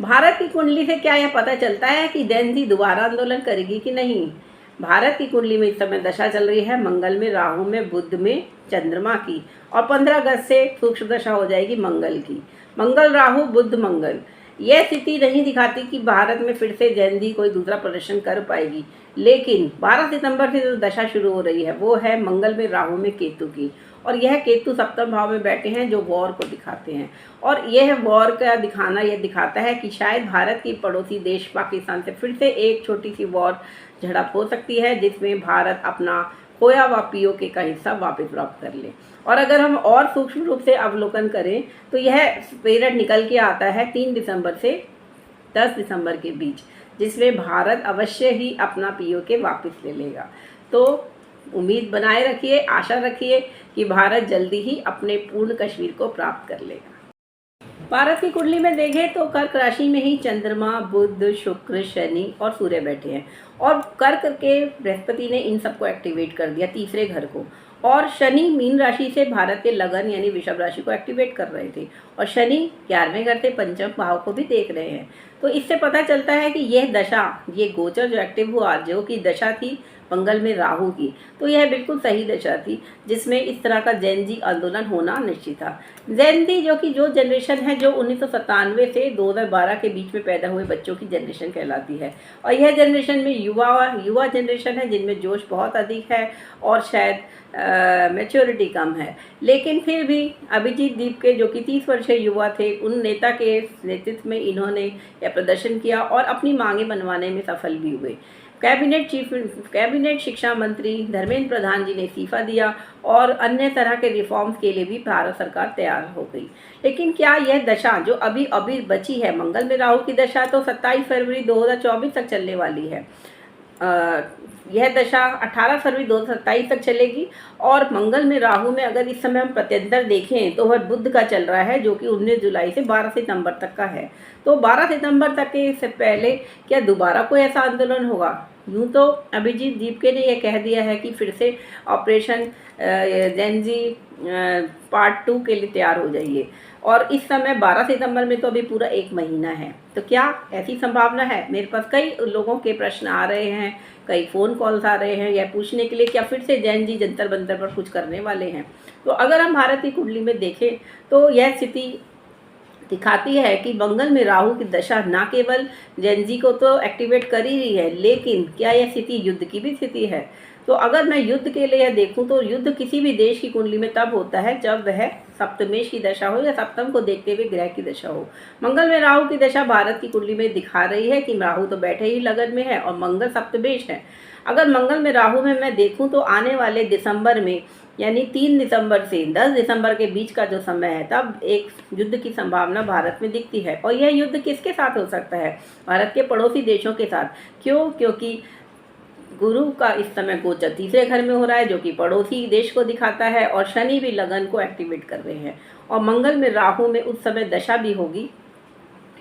भारत की कुंडली से क्या यह पता चलता है कि जेन ज़ी दोबारा आंदोलन करेगी कि नहीं? भारत की कुंडली में इस समय दशा चल रही है मंगल में, राहु में, बुध में, चंद्रमा की, और 15 अगस्त से सूक्ष्म दशा हो जाएगी मंगल की। मंगल राहु बुध मंगल, यह स्थिति नहीं दिखाती कि भारत में फिर से जेन ज़ी कोई दूसरा प्रदर्शन कर पाएगी। लेकिन 12 सितंबर से जो दशा शुरू हो रही है वो है मंगल में, राहु में, केतु की, और यह केतु सप्तम भाव में बैठे हैं जो वॉर को दिखाते हैं। और यह वॉर का दिखाना यह दिखाता है कि शायद भारत की पड़ोसी देश पाकिस्तान से फिर से एक छोटी सी वॉर झड़प हो सकती है, जिसमें भारत अपना खोया हुआ पीओके का हिस्सा वापस प्राप्त कर ले। और अगर हम और सूक्ष्म रूप से अवलोकन करें तो यह पीरियड निकल के आता है 3 दिसंबर से 10 दिसंबर के बीच, जिसमें भारत अवश्य ही अपना पीओके वापस ले लेगा। तो उम्मीद बनाए रखिए, आशा रखिए कि भारत जल्दी ही अपने पूर्ण कश्मीर को प्राप्त कर लेगा। भारत की कुंडली में देखें तो कर्क राशि में ही चंद्रमा, बुध, शुक्र, शनि और सूर्य बैठे हैं, और कर्क के बृहस्पति ने इन सबको एक्टिवेट कर दिया, तीसरे घर को। और शनि मीन राशि से भारत के लगन यानी वृषभ राशि को एक्टिवेट कर रहे थे, और शनि 11वें घर से पंचम भाव को भी देख रहे हैं। तो इससे पता चलता है कि यह दशा, ये गोचर जो एक्टिव हुआ, जो कि दशा थी मंगल में राहु की, तो यह बिल्कुल सही दशा थी, जिसमें इस तरह का जेन ज़ी आंदोलन होना निश्चित था। जेन ज़ी जो कि जो जनरेशन है जो 1997 से 2012 के बीच में पैदा हुए बच्चों की जनरेशन कहलाती है, और यह जनरेशन में युवा जनरेशन है, जिनमें जोश बहुत अधिक है और शायद मैच्योरिटी कम है। लेकिन फिर भी अभिजीत दीप के जो कि 30 वर्षीय युवा थे, उन नेता के नेतृत्व में इन्होंने यह प्रदर्शन किया और अपनी मांगें मनवाने में सफल भी हुए। कैबिनेट शिक्षा मंत्री धर्मेंद्र प्रधान जी ने इस्तीफा दिया और अन्य तरह के रिफॉर्म्स के लिए भी भारत सरकार तैयार हो गई। लेकिन क्या यह दशा जो अभी बची है, मंगल में राहु की दशा, तो 27 फरवरी 2024 तक चलने वाली है। यह दशा 18 फरवरी 2027 तक चलेगी। और मंगल में राहु में अगर इस समय हम प्रत्यंतर देखें तो वह बुध का चल रहा है, जो कि 19 जुलाई से 12 सितंबर तक का है। तो 12 सितंबर तक के से पहले क्या दोबारा कोई ऐसा आंदोलन होगा? यूँ तो अभिजीत दीपके ने यह कह दिया है कि फिर से ऑपरेशन जेन ज़ी पार्ट 2 के लिए तैयार हो जाइए, और इस समय 12 सितंबर में तो अभी पूरा 1 महीना है। तो क्या ऐसी संभावना है? मेरे पास कई लोगों के प्रश्न आ रहे हैं, कई फ़ोन कॉल्स आ रहे हैं यह पूछने के लिए क्या फिर से जेन ज़ी जंतर मंतर पर कुछ करने वाले हैं। तो अगर हम भारत की कुंडली में देखें तो यह स्थिति दिखाती है कि मंगल में राहु की दशा न केवल जेन ज़ी को तो एक्टिवेट कर ही रही है, लेकिन क्या यह स्थिति युद्ध की भी स्थिति है? तो अगर मैं युद्ध के लिए देखूं तो युद्ध किसी भी देश की कुंडली में तब होता है जब वह सप्तमेश की दशा हो या सप्तम को देखते हुए ग्रह की दशा हो। मंगल में राहु की दशा भारत की कुंडली में दिखा रही है कि राहु तो बैठे ही लगन में है और मंगल सप्तमेश है। अगर मंगल में राहु में मैं देखूं तो आने वाले दिसंबर में, यानी 3 दिसंबर से 10 दिसंबर के बीच का जो समय है, तब एक युद्ध की संभावना भारत में दिखती है। और यह युद्ध किसके साथ हो सकता है? भारत के पड़ोसी देशों के साथ। क्यों? क्योंकि गुरु का इस समय गोचर तीसरे घर में हो रहा है, जो कि पड़ोसी देश को दिखाता है, और शनि भी लगन को एक्टिवेट कर रहे हैं। और मंगल में राहु में उस समय दशा भी होगी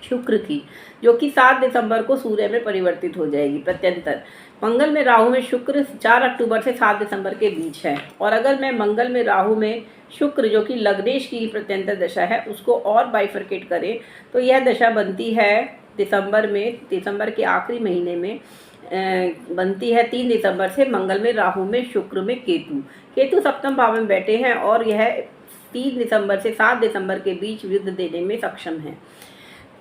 शुक्र की, जो कि 7 दिसंबर को सूर्य में परिवर्तित हो जाएगी प्रत्यंतर। मंगल में राहु में शुक्र 4 अक्टूबर से 7 दिसंबर के बीच है। और अगर मैं मंगल में राहु में शुक्र, जो कि लग्नेश की प्रत्यंतर दशा है, उसको और बाइफरकेट करें तो यह दशा बनती है दिसंबर के आखिरी महीने में बनती है 3 दिसंबर से, मंगल में राहु में शुक्र में केतु सप्तम भाव में बैठे हैं, और यह 3 दिसंबर से 7 दिसंबर के बीच युद्ध देने में सक्षम है।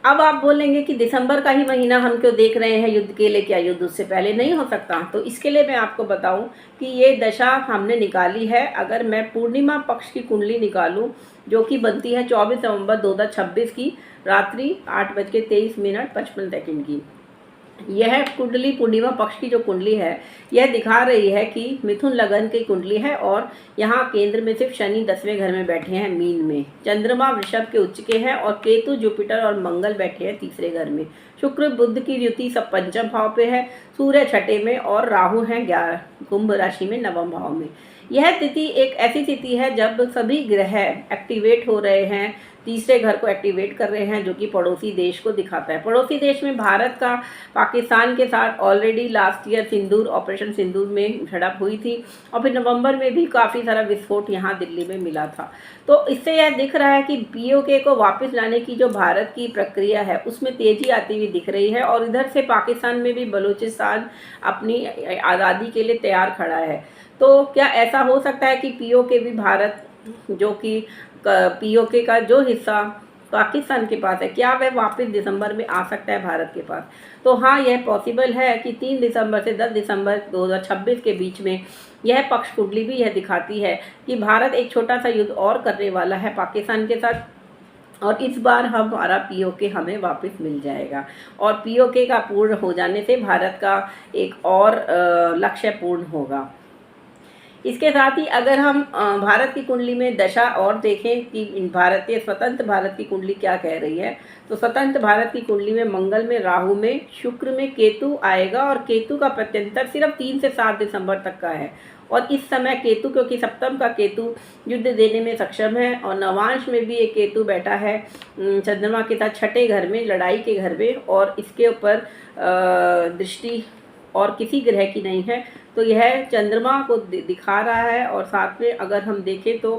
अब आप बोलेंगे कि दिसंबर का ही महीना हम क्यों देख रहे हैं युद्ध के लिए, क्या युद्ध उससे पहले नहीं हो सकता? तो इसके लिए मैं आपको बताऊं कि ये दशा हमने निकाली है। अगर मैं पूर्णिमा पक्ष की कुंडली निकालूं, जो कि बनती है 24 नवंबर 2026 की रात्रि 8:23:55 की, यह कुंडली पूर्णिमा पक्ष की जो कुंडली है यह दिखा रही है कि मिथुन लगन की कुंडली है, और यहाँ केंद्र में सिर्फ शनि 10वें घर में बैठे हैं मीन में, चंद्रमा वृषभ के उच्च के हैं, और केतु जुपिटर और मंगल बैठे हैं तीसरे घर में, शुक्र बुध की युति सब पंचम भाव पे है, सूर्य छठे में, और राहु हैं 11 कुंभ राशि में 9वें भाव में। यह तिथि एक ऐसी तिथि है जब सभी ग्रह एक्टिवेट हो रहे हैं, तीसरे घर को एक्टिवेट कर रहे हैं, जो कि पड़ोसी देश को दिखाता है। पड़ोसी देश में भारत का पाकिस्तान के साथ ऑलरेडी लास्ट ईयर सिंदूर, ऑपरेशन सिंदूर में झड़प हुई थी और फिर नवंबर में भी काफ़ी सारा विस्फोट यहाँ दिल्ली में मिला था। तो इससे यह दिख रहा है कि पीओके को वापस लाने की जो भारत की प्रक्रिया है उसमें तेज़ी आती हुई दिख रही है और इधर से पाकिस्तान में भी बलूचिस्तान अपनी आज़ादी के लिए तैयार खड़ा है। तो क्या ऐसा हो सकता है कि पीओके भी भारत, जो कि पीओके का जो हिस्सा पाकिस्तान के पास है, क्या वह वापस दिसंबर में आ सकता है भारत के पास? तो हाँ, यह पॉसिबल है कि 3 दिसंबर से 10 दिसंबर 2026 के बीच में यह पक्ष कुंडली भी यह दिखाती है कि भारत एक छोटा सा युद्ध और करने वाला है पाकिस्तान के साथ और इस बार हमारा पीओके हमें वापस मिल जाएगा और पीओके का पूर्ण हो जाने से भारत का एक और लक्ष्य पूर्ण होगा। इसके साथ ही अगर हम भारत की कुंडली में दशा और देखें कि भारतीय स्वतंत्र भारत की कुंडली क्या कह रही है, तो स्वतंत्र भारत की कुंडली में मंगल में, राहु में, शुक्र में केतु आएगा और केतु का प्रत्यंतर सिर्फ 3 से 7 दिसंबर तक का है और इस समय केतु, क्योंकि सप्तम का केतु युद्ध देने में सक्षम है और नवांश में भी एक केतु बैठा है चंद्रमा के साथ छठे घर में, लड़ाई के घर में, और इसके ऊपर दृष्टि और किसी ग्रह की नहीं है, तो यह चंद्रमा को दिखा रहा है। और साथ में अगर हम देखें तो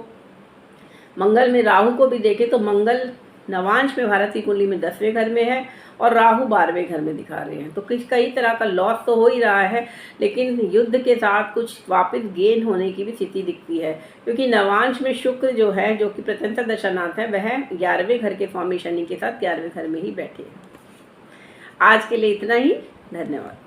मंगल में राहु को भी देखें तो मंगल नवांश में भारत की कुंडली में 10वें घर में है और राहु 12वें घर में दिखा रहे हैं। तो कई तरह का लॉस तो हो ही रहा है, लेकिन युद्ध के साथ कुछ वापस गेन होने की भी स्थिति दिखती है, क्योंकि नवांश में शुक्र जो है, जो कि प्रत्यंतर दशानाथ है, वह 11वें घर के स्वामी शनि के साथ 11वें घर में ही बैठे हैं। आज के लिए इतना ही, धन्यवाद।